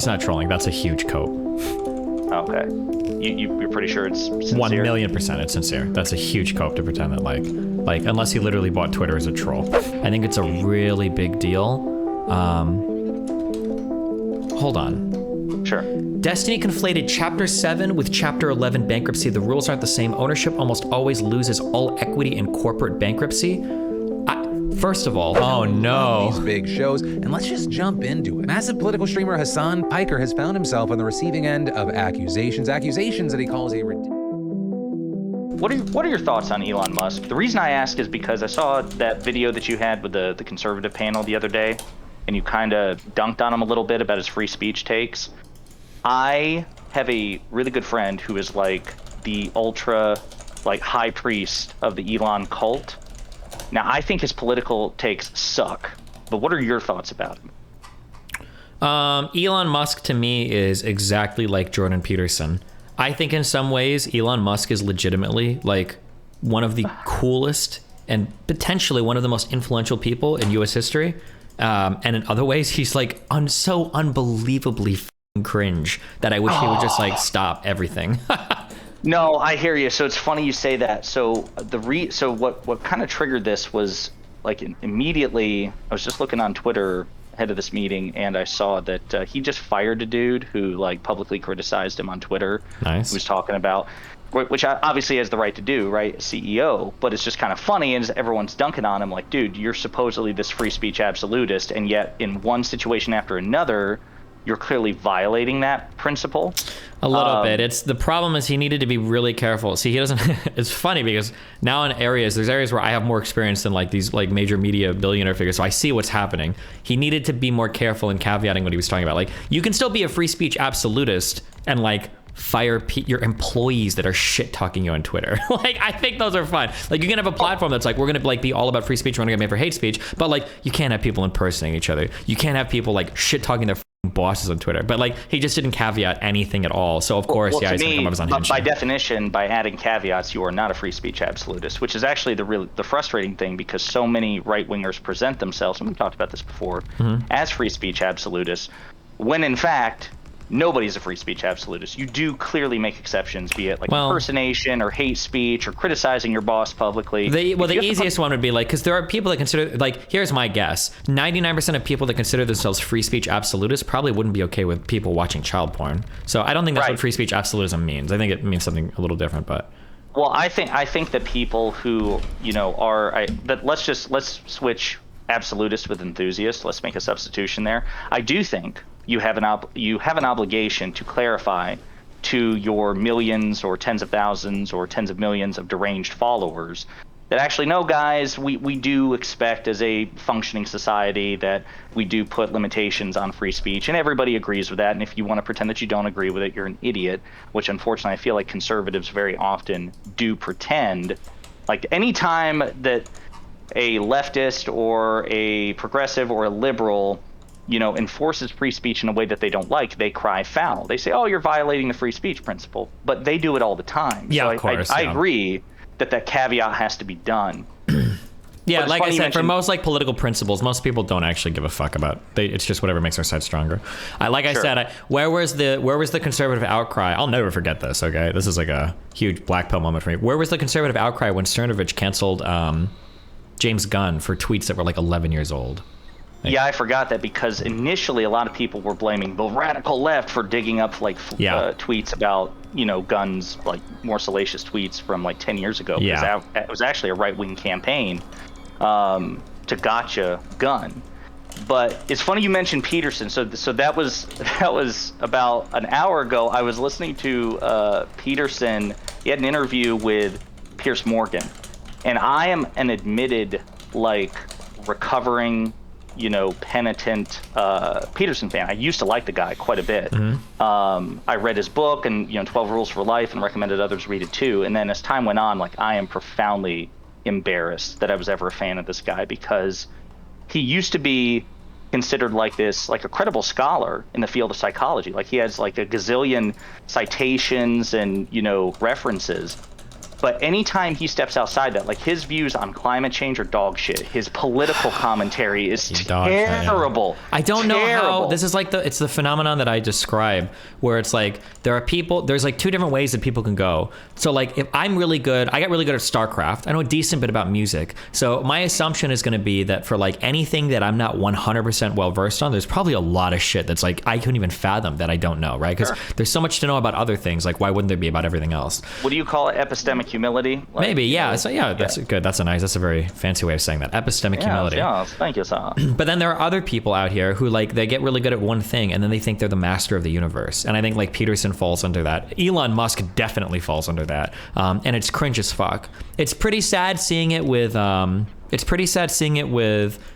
It's not trolling. That's a huge cope. Okay. You're pretty sure it's sincere? 1,000,000% it's sincere. That's a huge cope to pretend that like unless he literally bought Twitter as a troll. I think it's a really big deal. Hold on. Sure. Destiny conflated Chapter 7 with Chapter 11 bankruptcy. The rules aren't the same. Ownership almost always loses all equity in corporate bankruptcy. First of all, oh no. These big shows, and let's just jump into it. Massive political streamer Hasan Piker has found himself on the receiving end of accusations that he calls a... What are your thoughts on Elon Musk? The reason I ask is because I saw that video that you had with the conservative panel the other day, and you kind of dunked on him a little bit about his free speech takes. I have a really good friend who is like the ultra high priest of the Elon cult. Now, I think his political takes suck, but what are your thoughts about him? Elon Musk to me is exactly like Jordan Peterson. I think in some ways, Elon Musk is legitimately like one of the coolest and potentially one of the most influential people in US history. And in other ways, he's like so unbelievably cringe that I wish he would just like stop everything. No, I hear you. So it's funny you say that. So what kind of triggered this was like immediately I was just looking on Twitter ahead of this meeting, and I saw that he just fired a dude who like publicly criticized him on Twitter. Nice. Who was talking about, which obviously has the right to do, right? CEO, but it's just kind of funny, and everyone's dunking on him like, dude, you're supposedly this free speech absolutist, and yet in one situation after another, you're clearly violating that principle. A little bit. The problem is he needed to be really careful. See, he doesn't. It's funny because now there's areas where I have more experience than like these like major media billionaire figures, so I see what's happening. He needed to be more careful in caveating what he was talking about. Like, you can still be a free speech absolutist and like fire your employees that are shit talking you on Twitter. Like, I think those are fine. Like, you can have a platform that's like, we're gonna like be all about free speech, we're gonna get made for hate speech, but like, you can't have people impersonating each other. You can't have people like shit talking their bosses on Twitter. But like, he just didn't caveat anything at all. So of course, well, yeah, he's gonna come up as unhinged. By definition, by adding caveats, you are not a free speech absolutist, which is actually the frustrating thing, because so many right wingers present themselves, and we've talked about this before, as free speech absolutists, when in fact nobody's a free speech absolutist. You do clearly make exceptions, be it like impersonation or hate speech or criticizing your boss publicly. The easiest one would be like, because there are people that consider, like, here's my guess, 99% of people that consider themselves free speech absolutists probably wouldn't be okay with people watching child porn. So I don't think that's what free speech absolutism means. I think it means something a little different, but... Well, I think that people who, let's switch absolutist with enthusiast. Let's make a substitution there. I do think you have an obligation to clarify to your millions or tens of thousands or tens of millions of deranged followers that actually, no, guys, we do expect as a functioning society that we do put limitations on free speech, and everybody agrees with that. And if you want to pretend that you don't agree with it, you're an idiot, which unfortunately I feel like conservatives very often do pretend. Like, anytime that a leftist or a progressive or a liberal enforces free speech in a way that they don't like, they cry foul. They say, oh, you're violating the free speech principle. But they do it all the time. Yeah, so of course. I agree that caveat has to be done. Yeah, like I said, for most like political principles, most people don't actually give a fuck about. It's just whatever makes their side stronger. I said, where was the conservative outcry? I'll never forget this. Okay, this is like a huge black pill moment for me. Where was the conservative outcry when Cernovich canceled James Gunn for tweets that were like 11 years old? Yeah, I forgot that, because initially a lot of people were blaming the radical left for digging up tweets about Gunn's like more salacious tweets from like 10 years ago. Yeah, it was actually a right-wing campaign to gotcha Gunn. But it's funny you mentioned Peterson. So that was about an hour ago. I was listening to Peterson. He had an interview with Piers Morgan, and I am an admitted like recovering penitent Peterson fan. I used to like the guy quite a bit. I read his book and 12 Rules for Life, and recommended others read it too. And then as time went on, like, I am profoundly embarrassed that I was ever a fan of this guy, because he used to be considered like a credible scholar in the field of psychology. Like, he has like a gazillion citations and references. But anytime he steps outside that, like his views on climate change are dog shit. His political commentary is terrible. I don't know how this is like it's the phenomenon that I describe, where it's like there are people, there's like two different ways that people can go. So like if I'm really good, I got really good at StarCraft. I know a decent bit about music. So my assumption is going to be that for like anything that I'm not 100% well versed on, there's probably a lot of shit that's like I couldn't even fathom that I don't know, right? Because there's so much to know about other things. Like why wouldn't there be about everything else? What do you call it? Epistemic humility? Like, maybe, yeah. So yeah, that's good. That's a very fancy way of saying that. Epistemic humility. Yeah, thank you, sir. But then there are other people out here who like they get really good at one thing and then they think they're the master of the universe. And I think like Peterson falls under that. Elon Musk definitely falls under that. And it's cringe as fuck. It's pretty sad seeing it with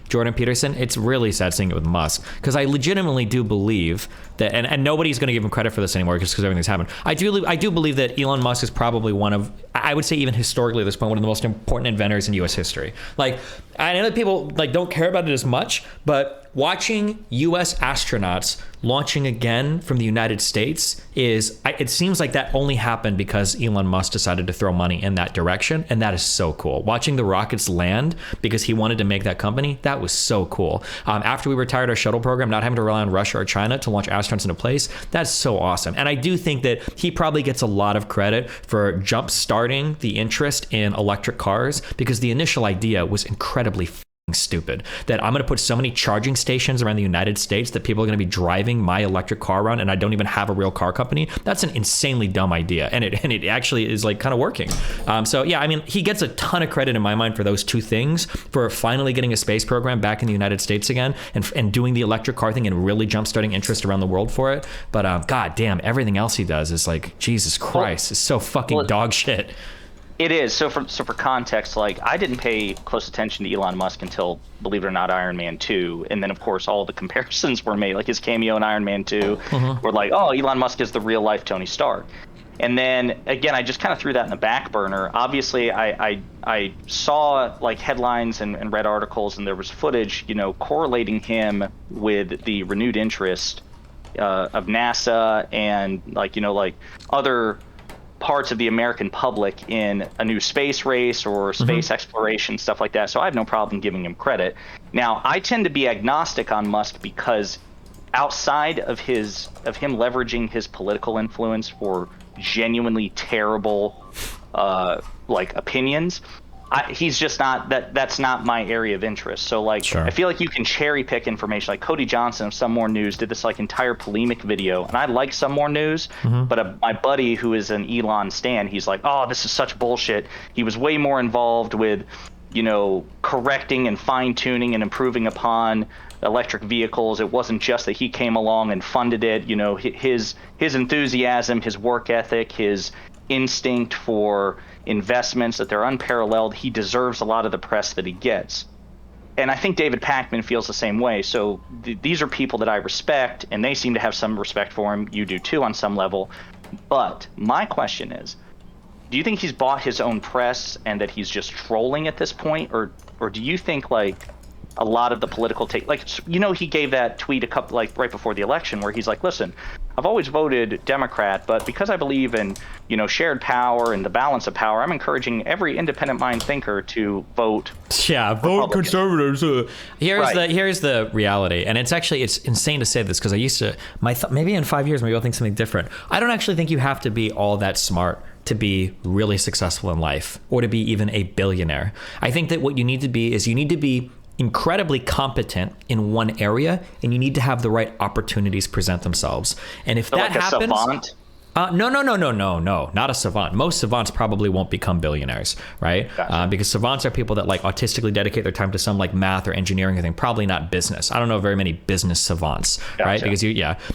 Jordan Peterson. It's really sad seeing it with Musk, because I legitimately do believe that, and nobody's going to give him credit for this anymore just because everything's happened. I do believe that Elon Musk is probably one of, I would say even historically at this point, one of the most important inventors in U.S. history. Like, I know that people like don't care about it as much, but watching U.S. astronauts launching again from the United States it seems like that only happened because Elon Musk decided to throw money in that direction, and that is so cool. Watching the rockets land because he wanted to make that company, that was so cool. After we retired our shuttle program, not having to rely on Russia or China to launch astronauts into place, that's so awesome. And I do think that he probably gets a lot of credit for jump starting the interest in electric cars, because the initial idea was incredibly stupid, that I'm going to put so many charging stations around the United States that people are going to be driving my electric car around, and I don't even have a real car company. That's an insanely dumb idea, and it actually is like kind of working. So yeah, I mean, he gets a ton of credit in my mind for those two things, for finally getting a space program back in the United States again, and doing the electric car thing and really jumpstarting interest around the world for it. But god damn, everything else he does is like, Jesus Christ, it's so fucking dog shit. It is. So for context, like I didn't pay close attention to Elon Musk until, believe it or not, Iron Man 2. And then, of course, all the comparisons were made, like his cameo in Iron Man 2 were like, oh, Elon Musk is the real life Tony Stark. And then, again, I just kind of threw that in the back burner. Obviously, I saw like headlines and read articles, and there was footage, correlating him with the renewed interest of NASA and like other parts of the American public in a new space race or space exploration, stuff like that. So I have no problem giving him credit. Now, I tend to be agnostic on Musk because outside of him leveraging his political influence for genuinely terrible opinions, he's just not that's not my area of interest. So like, sure. I feel like you can cherry pick information. Like Cody Johnson of Some More News did this like entire polemic video, and I like Some More News, but my buddy who is an Elon stan, he's like, oh, this is such bullshit. He was way more involved with correcting and fine tuning and improving upon electric vehicles. It wasn't just that he came along and funded it. His enthusiasm, his work ethic, his instinct for investments, that they're unparalleled. He deserves a lot of the press that he gets. And I think David Pakman feels the same way. So these are people that I respect, and they seem to have some respect for him. You do too on some level. But my question is, do you think he's bought his own press and that he's just trolling at this point? Or do you think like a lot of the political he gave that tweet right before the election where he's like, listen, I've always voted Democrat, but because I believe in, shared power and the balance of power, I'm encouraging every independent mind thinker to vote. Yeah, vote conservatives. Here's the reality, and it's insane to say this because I used to maybe in 5 years maybe I'll think something different. I don't actually think you have to be all that smart to be really successful in life or to be even a billionaire. I think that what you need to be incredibly competent in one area, and you need to have the right opportunities present themselves. And if that happens, a savant? No, not a savant. Most savants probably won't become billionaires, right? Gotcha. Because savants are people that like autistically dedicate their time to some like math or engineering thing, probably not business. I don't know very many business savants, gotcha. Right? Because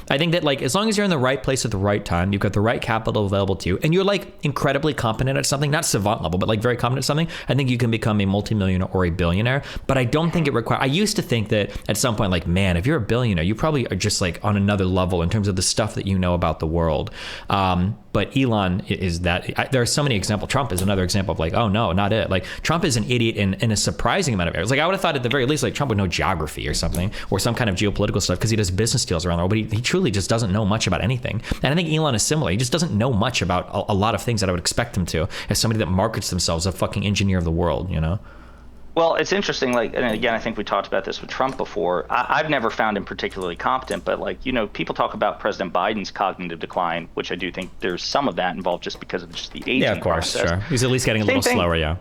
I think that like as long as you're in the right place at the right time, you've got the right capital available to you, and you're like incredibly competent at something, not savant level, but like very competent at something, I think you can become a multimillionaire or a billionaire. But I don't think it requires. I used to think that at some point, like, man, if you're a billionaire, you probably are just like on another level in terms of the stuff that you know about the world. But Elon is that. There are so many examples. Trump is another example of like, oh no, not it. Like Trump is an idiot in a surprising amount of areas. Like I would have thought at the very least, like Trump would know geography or something, or some kind of geopolitical stuff because he does business deals around the world. But he truly just doesn't know much about anything. And I think Elon is similar. He just doesn't know much about a lot of things that I would expect him to as somebody that markets themselves as a fucking engineer of the world, you know? Well, it's interesting, like, and again, I think we talked about this with Trump before. I've never found him particularly competent, but like, you know, people talk about President Biden's cognitive decline, which I do think there's some of that involved just because of just the aging Yeah, of course, process. sure. He's at least getting a little slower, yeah.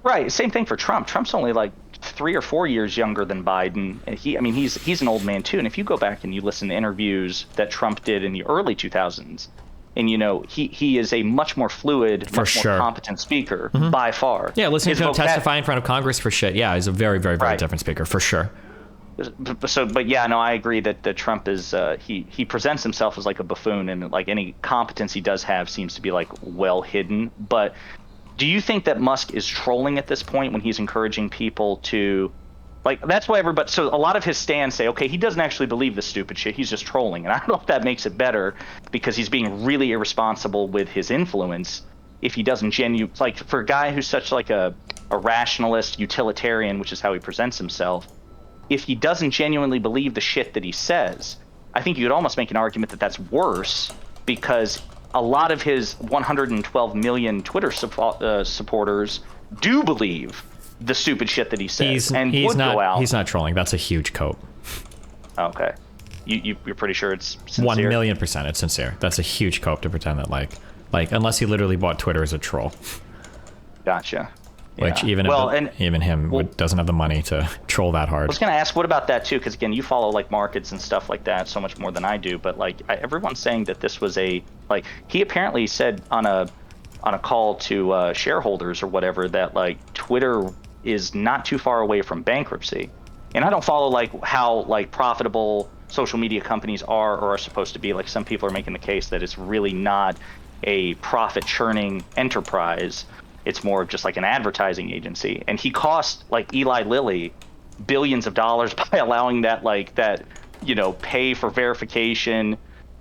Right, same thing for Trump. Trump's only like 3 or 4 years younger than Biden, and he's an old man too. And if you go back and you listen to interviews that Trump did in the early 2000s, and you know he is a much more fluid, more competent speaker by far. Yeah, listening to him testify in front of Congress for shit. Yeah, he's a very, very, very different speaker for sure. But yeah, no, I agree that Trump is he presents himself as like a buffoon, and like any competence he does have seems to be like well hidden. But do you think that Musk is trolling at this point when he's encouraging people to? Like, that's why everybody, so a lot of his stands say, okay, he doesn't actually believe this stupid shit. He's just trolling. And I don't know if that makes it better because he's being really irresponsible with his influence if he doesn't like for a guy who's such like a rationalist utilitarian, which is how he presents himself, if he doesn't genuinely believe the shit that he says, I think you could almost make an argument that that's worse because a lot of his 112 million Twitter supporters do believe the stupid shit that he says he's not trolling. That's a huge cope. Okay. You're pretty sure it's sincere? 1,000,000% it's sincere. That's a huge cope to pretend that like unless he literally bought Twitter as a troll. Gotcha. Which yeah. even him doesn't have the money to troll that hard. I was going to ask, what about that too? Because again, you follow like markets and stuff like that so much more than I do. But like everyone's saying that this was he apparently said on a call to shareholders or whatever that like Twitter is not too far away from bankruptcy. And I don't follow like how like profitable social media companies are or are supposed to be. Like some people are making the case that it's really not a profit churning enterprise. It's more of just like an advertising agency. And he cost like Eli Lilly billions of dollars by allowing that pay for verification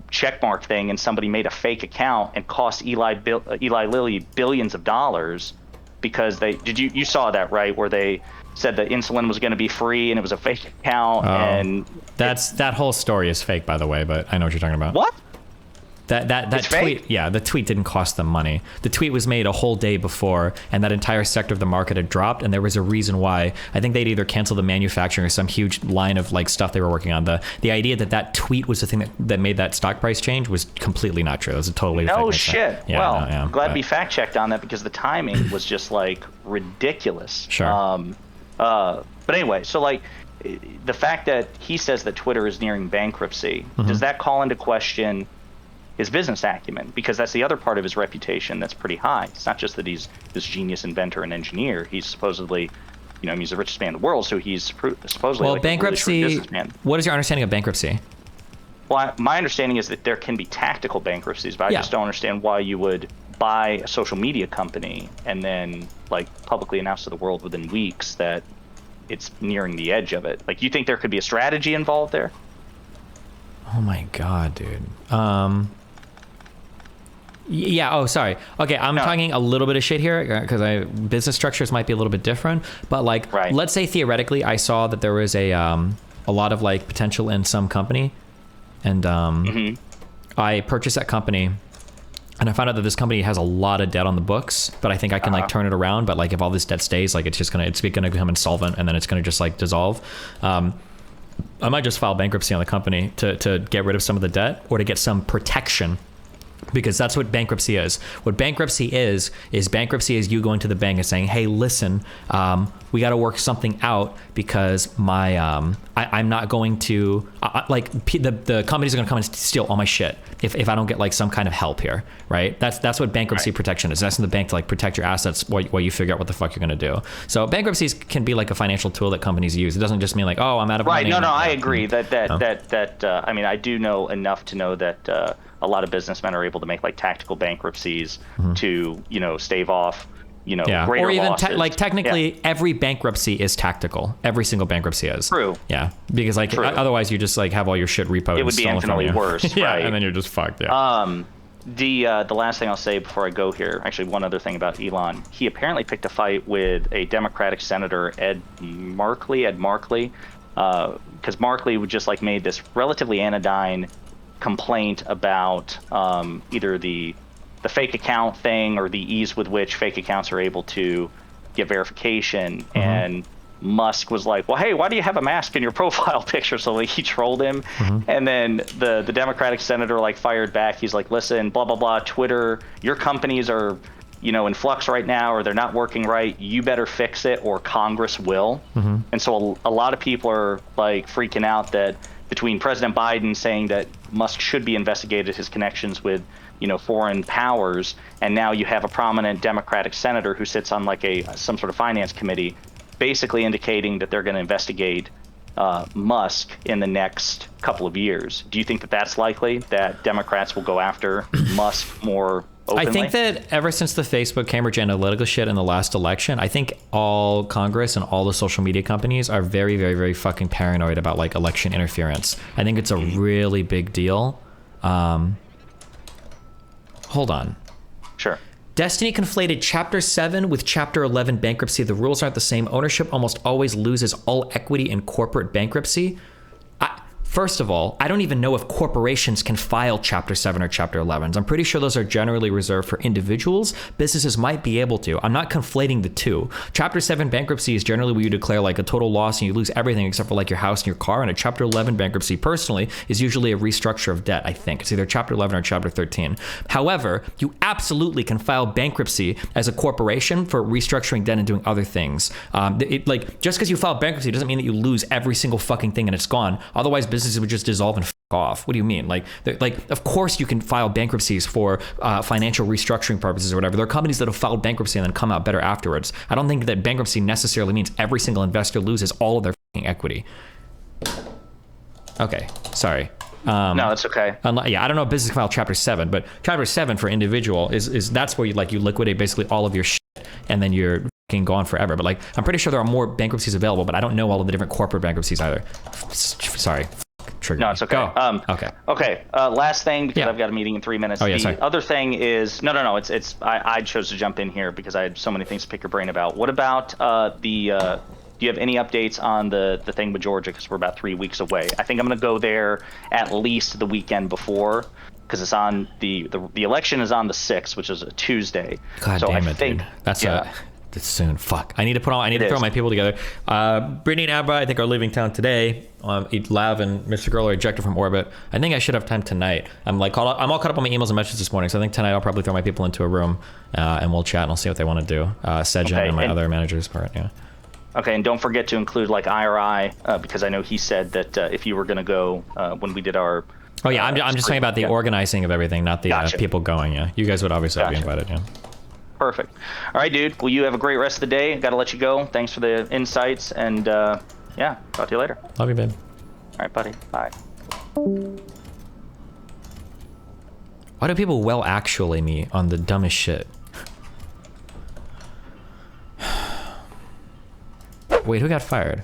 checkmark thing, and somebody made a fake account and cost Eli Lilly billions of dollars because you saw that, right, where they said that insulin was going to be free and it was a fake account. And that whole story is fake, by the way, but I know what you're talking about. What? That tweet, fake? Yeah, the tweet didn't cost them money. The tweet was made a whole day before, and that entire sector of the market had dropped, and there was a reason why. I think they'd either canceled the manufacturing or some huge line of like stuff they were working on. The idea that tweet was the thing that made that stock price change was completely not true. It was a totally no shit. Yeah, well, I'm glad we fact checked on that because the timing was just like ridiculous. Sure. But anyway, so like the fact that he says that Twitter is nearing bankruptcy, does that call into question his business acumen? Because that's the other part of his reputation that's pretty high. It's not just that he's this genius inventor and engineer. He's supposedly, he's the richest man in the world, so he's supposedly like bankruptcy, a really businessman. What is your understanding of bankruptcy? Well, my understanding is that there can be tactical bankruptcies, but I just don't understand why you would buy a social media company and then like publicly announce to the world within weeks that it's nearing the edge of it. Like, you think there could be a strategy involved there? Oh my God, dude. Yeah. Oh, sorry. Okay, I'm talking a little bit of shit here because business structures might be a little bit different. But like, let's say theoretically, I saw that there was a lot of like potential in some company, and I purchased that company, and I found out that this company has a lot of debt on the books. But I think I can like turn it around. But like, if all this debt stays, like it's gonna become insolvent, and then it's gonna just like dissolve. I might just file bankruptcy on the company to get rid of some of the debt or to get some protection. Because that's what bankruptcy is. What bankruptcy is you going to the bank and saying, hey, listen, we got to work something out because I'm not going to, the company's going to come and steal all my shit if I don't get like some kind of help here, right? That's what bankruptcy protection is. It's asking the bank to like protect your assets while you figure out what the fuck you're going to do. So bankruptcies can be like a financial tool that companies use. It doesn't just mean like, oh, I'm out of money. Right, no, I agree I mean, I do know enough to know that a lot of businessmen are able to make like tactical bankruptcies to, stave off, greater or even losses. Technically every bankruptcy is tactical. Every single bankruptcy is. True. Yeah. Because like otherwise you just like have all your shit repoed. It would be infinitely worse. Yeah. Right. And then you're just fucked. Yeah. The last thing I'll say before I go here, actually one other thing about Elon. He apparently picked a fight with a Democratic Senator, Ed Markley, because Markley would just like made this relatively anodyne complaint about either the fake account thing or the ease with which fake accounts are able to get verification. And Musk was like, well, hey, why do you have a mask in your profile picture? So like, he trolled him. And then the Democratic senator like fired back. He's like, listen, blah, blah, blah, Twitter, your companies are, you know, in flux right now, or they're not working right. You better fix it or Congress will. And so a lot of people are like freaking out that between President Biden saying that Musk should be investigated, his connections with, you know, foreign powers, and now you have a prominent Democratic senator who sits on like some sort of finance committee, basically indicating that they're going to investigate Musk in the next couple of years. Do you think that that's likely, that Democrats will go after Musk more openly? I think that ever since the Facebook Cambridge Analytica shit in the last election, I think all Congress and all the social media companies are very, very, very fucking paranoid about like election interference. I think it's a really big deal. Hold on. Sure. Destiny conflated Chapter 7 with Chapter 11 bankruptcy. The rules aren't the same. Ownership almost always loses all equity in corporate bankruptcy. First of all, I don't even know if corporations can file Chapter 7 or Chapter 11s. I'm pretty sure those are generally reserved for individuals. Businesses might be able to. I'm not conflating the two. Chapter 7 bankruptcy is generally where you declare like a total loss and you lose everything except for like your house and your car. And a Chapter 11 bankruptcy, personally, is usually a restructure of debt, I think. It's either Chapter 11 or Chapter 13. However, you absolutely can file bankruptcy as a corporation for restructuring debt and doing other things. Like, just because you file bankruptcy doesn't mean that you lose every single fucking thing and it's gone. Otherwise, businesses would just dissolve and f*** off. What do you mean? Like, of course you can file bankruptcies for financial restructuring purposes or whatever. There are companies that have filed bankruptcy and then come out better afterwards. I don't think that bankruptcy necessarily means every single investor loses all of their fucking equity. Okay, sorry. No, that's okay. Yeah, I don't know if business can file Chapter 7, but Chapter 7 for individual is that's where you liquidate basically all of your shit and then you're fucking gone forever. But like, I'm pretty sure there are more bankruptcies available, but I don't know all of the different corporate bankruptcies either. Sorry. Trigger no, it's okay. Okay. Last thing, because I've got a meeting in 3 minutes. Sorry. Other thing is I chose to jump in here because I had so many things to pick your brain about. What about do you have any updates on the thing with Georgia? Because we're about 3 weeks away. I think I'm going to go there at least the weekend before, because it's on the election is on the 6th, which is a Tuesday. God so damn I it, think, dude. That's soon. Fuck. I need to throw my people together. Brittany and Abba, I think, are leaving town today. Lav and Mr. Girl are ejected from orbit. I think I should have time tonight. I'm all caught up on my emails and messages this morning, so I think tonight I'll probably throw my people into a room and we'll chat and I'll see what they want to do. Sejan and my other managers part, yeah. Okay, and don't forget to include like IRI, because I know he said that if you were going to go when we did our... Oh yeah, I'm just talking about the organizing of everything, not the people going, yeah. You guys would obviously be invited, yeah. Perfect. All right, dude. Well, you have a great rest of the day. Got to let you go. Thanks for the insights, and yeah, talk to you later. Love you, babe. All right, buddy. Bye. Why do people actually me on the dumbest shit? Wait, who got fired?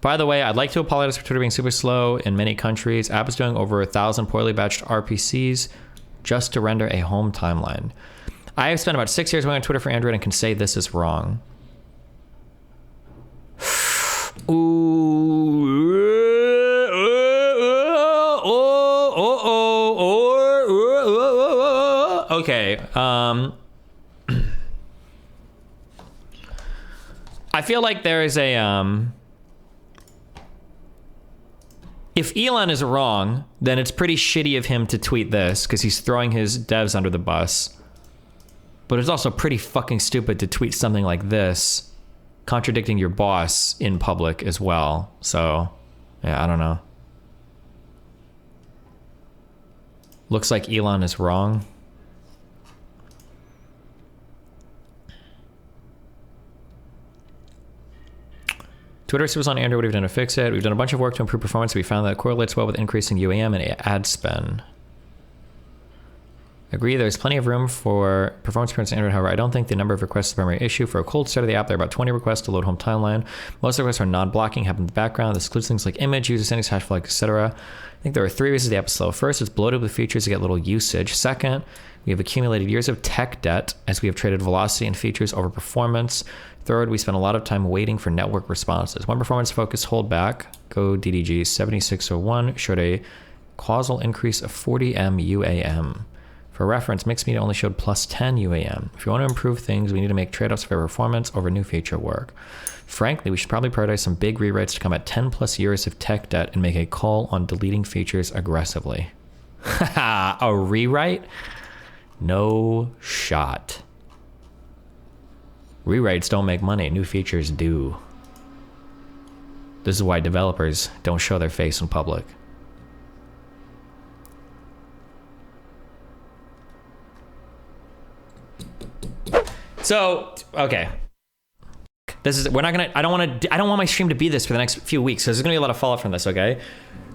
By the way, I'd like to apologize for Twitter being super slow in many countries. App is doing over 1,000 poorly batched RPCs just to render a home timeline. I have spent about 6 years working on Twitter for Android and can say this is wrong. Okay. I feel like there is a if Elon is wrong, then it's pretty shitty of him to tweet this because he's throwing his devs under the bus. But it's also pretty fucking stupid to tweet something like this, contradicting your boss in public as well. So, yeah, I don't know. Looks like Elon is wrong. Twitter was on Android. What have we done to fix it? We've done a bunch of work to improve performance. We found that it correlates well with increasing UAM and ad spend. Agree, there's plenty of room for performance improvements in Android. However, I don't think the number of requests is the primary issue. For a cold start of the app, there are about 20 requests to load home timeline. Most requests are non-blocking, happen in the background. This includes things like image, user settings, hash flag, etc. I think there are 3 reasons the app is slow. First, it's bloated with features to get little usage. Second, we have accumulated years of tech debt as we have traded velocity and features over performance. Third, we spend a lot of time waiting for network responses. One performance-focused holdback, Go DDG 7601, showed a causal increase of 40 M UAM. For reference, mixed media only showed plus 10 UAM. If you want to improve things, we need to make trade-offs for performance over new feature work. Frankly, we should probably prioritize some big rewrites to combat 10 plus years of tech debt and make a call on deleting features aggressively. Haha, a rewrite? No shot. Rewrites don't make money, new features do. This is why developers don't show their face in public. So, okay. This is, we're not gonna, I don't want my stream to be this for the next few weeks. So there's gonna be a lot of fallout from this, okay?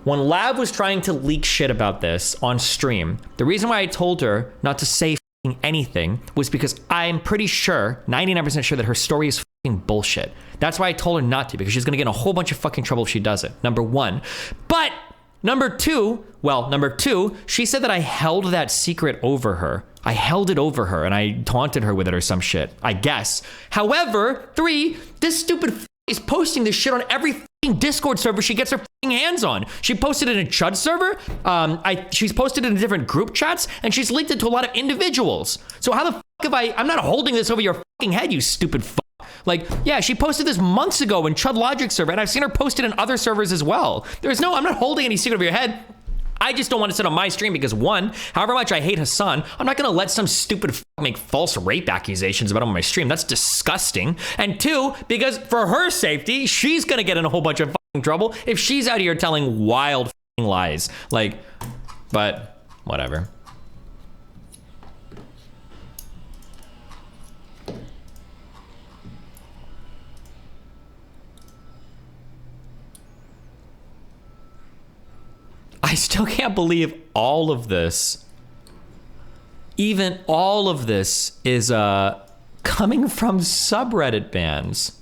When Lav was trying to leak shit about this on stream, the reason why I told her not to say anything was because I'm pretty sure, 99% sure that her story is bullshit. That's why I told her not to, because she's gonna get in a whole bunch of fucking trouble if she does it, number one. But number two, she said that I held that secret over her. I held it over her and I taunted her with it or some shit, I guess. However, 3, this stupid is posting this shit on every Discord server she gets her hands on. She posted it in a Chud server. She's posted it in different group chats, and she's linked it to a lot of individuals. So how the fuck have I'm not holding this over your head, you stupid fuck. Like, yeah, she posted this months ago in Chud Logic server, and I've seen her post it in other servers as well. I'm not holding any secret over your head. I just don't want to sit on my stream because 1, however much I hate Hasan, I'm not going to let some stupid make false rape accusations about him on my stream. That's disgusting. And 2, because for her safety, she's going to get in a whole bunch of trouble if she's out here telling wild lies. Like, but whatever. I still can't believe all of this, even all of this is coming from subreddit bans.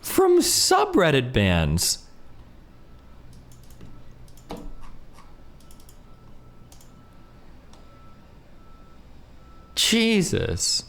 from subreddit bans. Jesus.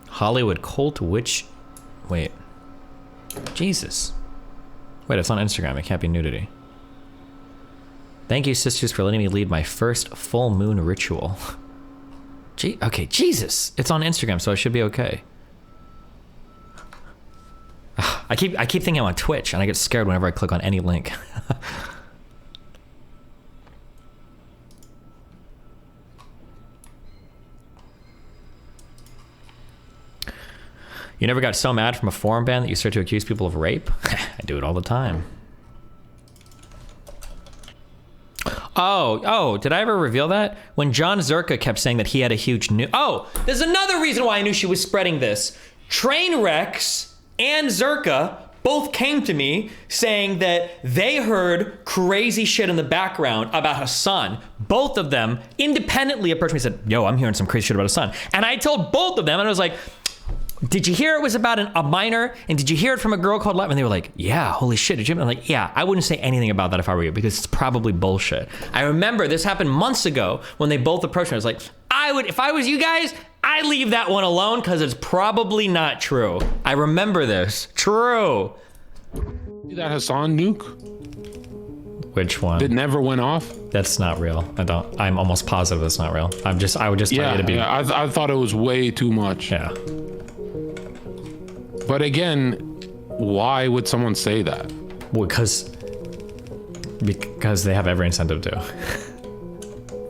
Hollywood cult witch. Wait. Jesus. Wait, it's on Instagram. It can't be nudity. Thank you, sisters, for letting me lead my first full moon ritual. Okay, Jesus. It's on Instagram, so I should be okay. I keep thinking I'm on Twitch, and I get scared whenever I click on any link. You never got so mad from a forum ban that you start to accuse people of rape? I do it all the time. Oh, did I ever reveal that? When John Zerka kept saying that he had a huge nuke. Oh, there's another reason why I knew she was spreading this. Trainwrecks and Zerka both came to me saying that they heard crazy shit in the background about Hasan. Both of them independently approached me and said, yo, I'm hearing some crazy shit about Hasan. And I told both of them, and I was like, did you hear it was about a minor? And did you hear it from a girl called Lav? And they were like, yeah, holy shit. Did you? I'm like, yeah, I wouldn't say anything about that if I were you, because it's probably bullshit. I remember this happened months ago when they both approached me. I was like, if I was you guys, I'd leave that one alone because it's probably not true. I remember this. True. See that Hasan nuke? Which one? That never went off? That's not real. I'm almost positive that's not real. I would just tell you to be. Yeah, I thought it was way too much. Yeah. But again, why would someone say that? Well, because they have every incentive to.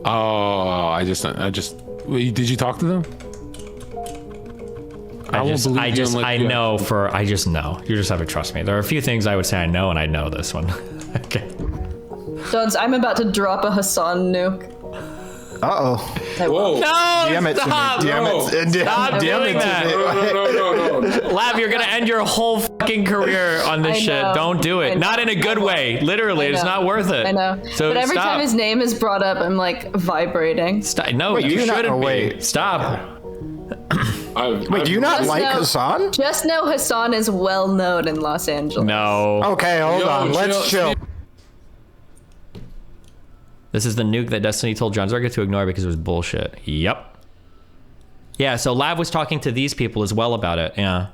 Oh, I just. Wait, did you talk to them? I just know. You just have to trust me. There are a few things I would say I know, and I know this one. Okay. Duds, I'm about to drop a Hassan nuke. Uh-oh. Whoa. No, DM it stop. to me. Stop doing that. No. Lav, you're gonna end your whole fucking career on this shit. Don't do it. Not in a good way. Literally, it's not worth it. I know. So but every stop. time his name is brought up, I'm like vibrating. Stop. No, Wait, you do you not- shouldn't oh, be. wait. Stop. Wait, do you not Just like know- Hasan? Just know Hassan is well known in Los Angeles. No. Okay, hold on. Let's chill. This is the nuke that Destiny told John Zerga to ignore because it was bullshit. Yep. Yeah, so Lav was talking to these people as well about it. Yeah.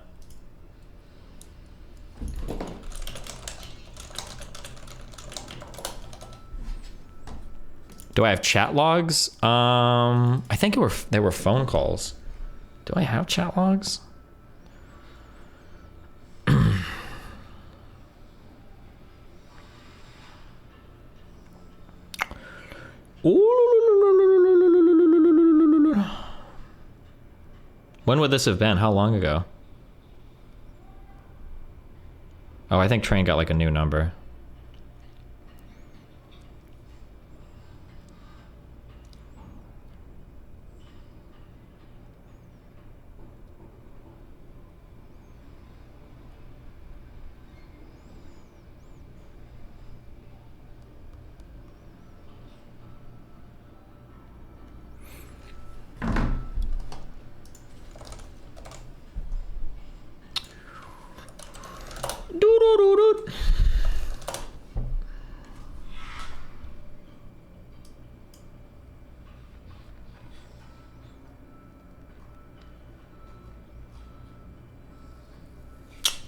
Do I have chat logs? I think they were phone calls. Do I have chat logs? When would this have been? How long ago? Oh, I think Train got like a new number.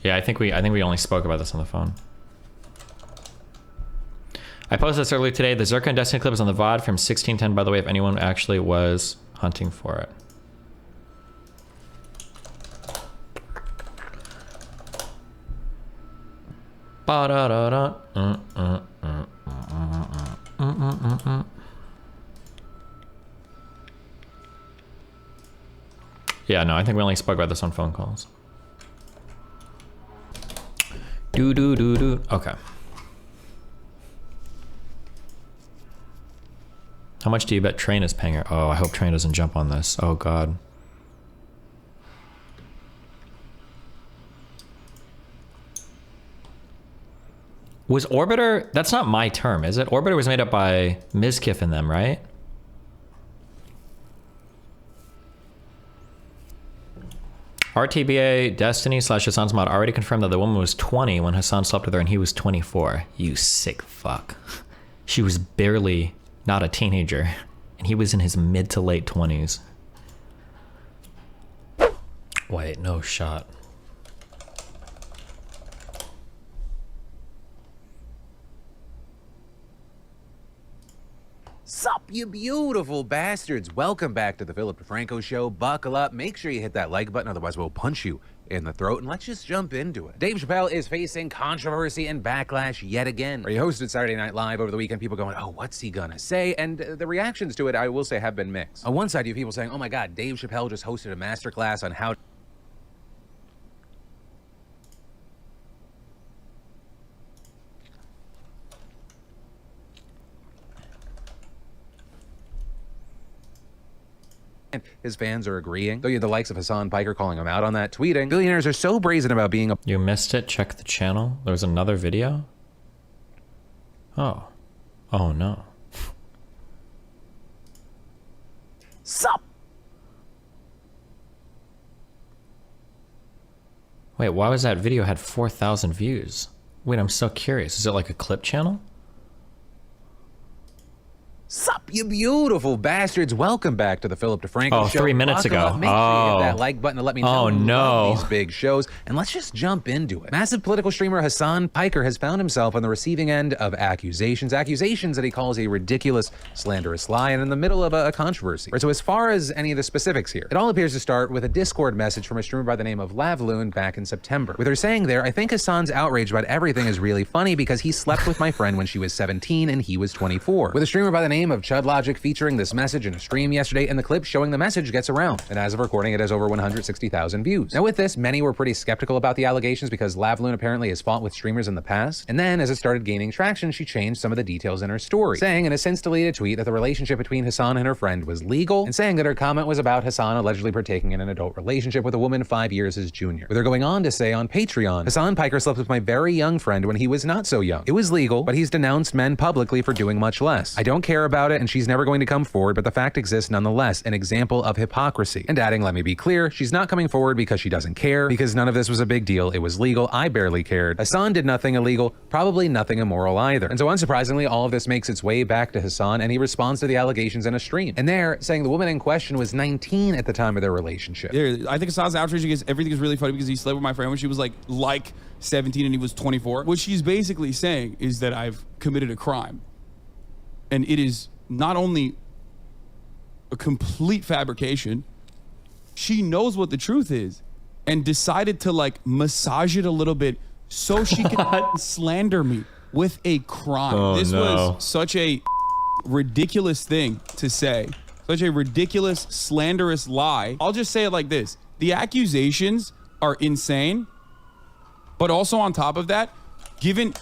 Yeah, I think we only spoke about this on the phone. I posted this earlier today. The Zerka and Destiny clip is on the VOD from 1610, by the way, if anyone actually was hunting for it. Yeah, no, I think we only spoke about this on phone calls. Okay. How much do you bet Train is paying her? Oh, I hope Train doesn't jump on this. Oh, God. Was Orbiter... That's not my term, is it? Orbiter was made up by Mizkif and them, right? RTBA Destiny / Hassan's mod already confirmed that the woman was 20 when Hassan slept with her and he was 24. You sick fuck. She was barely not a teenager and he was in his mid to late 20s. Wait, no shot. Sup, you beautiful bastards. Welcome back to the Philip DeFranco Show. Buckle up. Make sure you hit that like button, otherwise we'll punch you in the throat. And let's just jump into it. Dave Chappelle is facing controversy and backlash yet again. He hosted Saturday Night Live over the weekend. People going, oh, what's he gonna say? And the reactions to it, I will say, have been mixed. On one side, you have people saying, oh my God, Dave Chappelle just hosted a masterclass on how... His fans are agreeing. Though you have the likes of Hasan Piker calling him out on that, tweeting, billionaires are so brazen about being a... You missed it? Check the channel. There was another video? Oh. Oh, no. Sup? Wait, why was that video had 4,000 views? Wait, I'm so curious. Is it like a clip channel? Sup, you beautiful bastards. Welcome back to the Philip DeFranco Show. 3 minutes Buckle ago. up. Make sure you hit that like button to let me know Oh, you no. love these big shows. And let's just jump into it. Massive political streamer Hasan Piker has found himself on the receiving end of accusations that he calls a ridiculous, slanderous lie, and in the middle of a controversy. So as far as any of the specifics here, it all appears to start with a Discord message from a streamer by the name of Lavloon back in September. With her saying there, I think Hasan's outrage about everything is really funny because he slept with my friend when she was 17 and he was 24. With a streamer by the name of Chub Red Logic featuring this message in a stream yesterday, and the clip showing the message gets around. And as of recording, it has over 160,000 views. Now with this, many were pretty skeptical about the allegations because Lavloon apparently has fought with streamers in the past. And then as it started gaining traction, she changed some of the details in her story, saying in a since deleted tweet that the relationship between Hasan and her friend was legal, and saying that her comment was about Hasan allegedly partaking in an adult relationship with a woman 5 years his junior. With her going on to say on Patreon, Hasan Piker slept with my very young friend when he was not so young. It was legal, but he's denounced men publicly for doing much less. I don't care about it, and she's never going to come forward, but the fact exists nonetheless, an example of hypocrisy. And adding, let me be clear, she's not coming forward because she doesn't care, because none of this was a big deal. It was legal. I barely cared. Hasan did nothing illegal, probably nothing immoral either. And so unsurprisingly, all of this makes its way back to Hasan, and he responds to the allegations in a stream. And there, saying the woman in question was 19 at the time of their relationship. I think Hasan's outrage against everything is really funny because he slept with my friend when she was like 17 and he was 24. What she's basically saying is that I've committed a crime. And it is not only a complete fabrication, she knows what the truth is and decided to like massage it a little bit so she can slander me with a crime. Oh, this no. was such a ridiculous thing to say. Such a ridiculous, slanderous lie. I'll just say it like this. The accusations are insane, but also on top of that, given,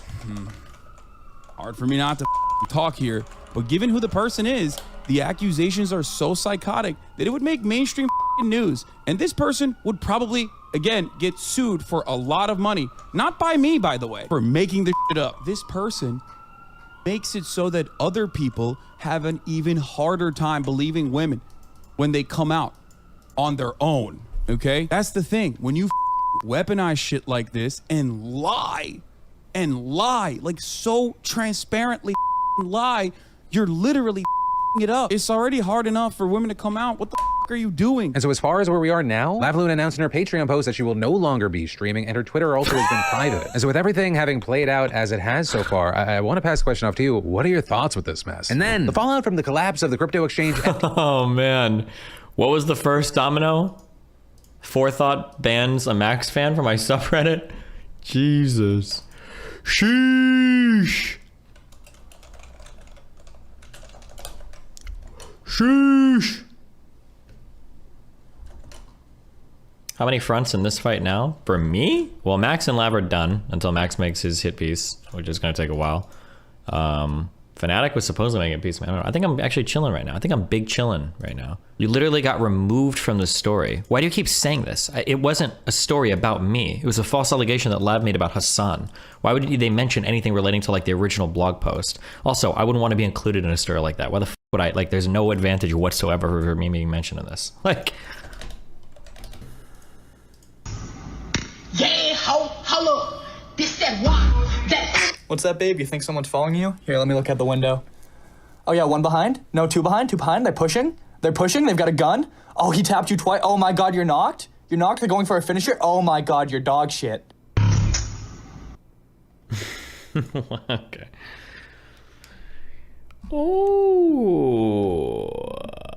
hard for me not to talk here, but given who the person is, the accusations are so psychotic that it would make mainstream news. And this person would probably, again, get sued for a lot of money. Not by me, by the way, for making this shit up. This person makes it so that other people have an even harder time believing women when they come out on their own, okay? That's the thing. When you weaponize shit like this and lie, like so transparently lie, you're literally it up. It's already hard enough for women to come out. What the are you doing? And so as far as where we are now, Lavloon announced in her Patreon post that she will no longer be streaming, and her Twitter also has been private. And so with everything having played out as it has so far, I want to pass the question off to you. What are your thoughts with this mess? And then the fallout from the collapse of the crypto exchange. Oh man, what was the first domino? Forethought bans a Max fan for my subreddit? Jesus. Sheesh. Sheesh. How many fronts in this fight now? For me? Well, Max and Lav are done until Max makes his hit piece, which is going to take a while. Fnatic was supposedly making a piece. I don't know. I think I'm actually chilling right now. I think I'm big chilling right now. You literally got removed from the story. Why do you keep saying this? It wasn't a story about me. It was a false allegation that Lav made about Hasan. Why would they mention anything relating to like the original blog post? Also, I wouldn't want to be included in a story like that. Why the f would I? Like, there's no advantage whatsoever for me being mentioned in this. Like, yeah, hello. This that why that. What's that, babe? You think someone's following you? Here, let me look out the window. Oh yeah, one behind? No, two behind, They're pushing. They're pushing, they've got a gun. Oh, he tapped you twice. Oh my god, you're knocked? You're knocked, they're going for a finisher? Oh my god, you're dog shit. Okay. Oh.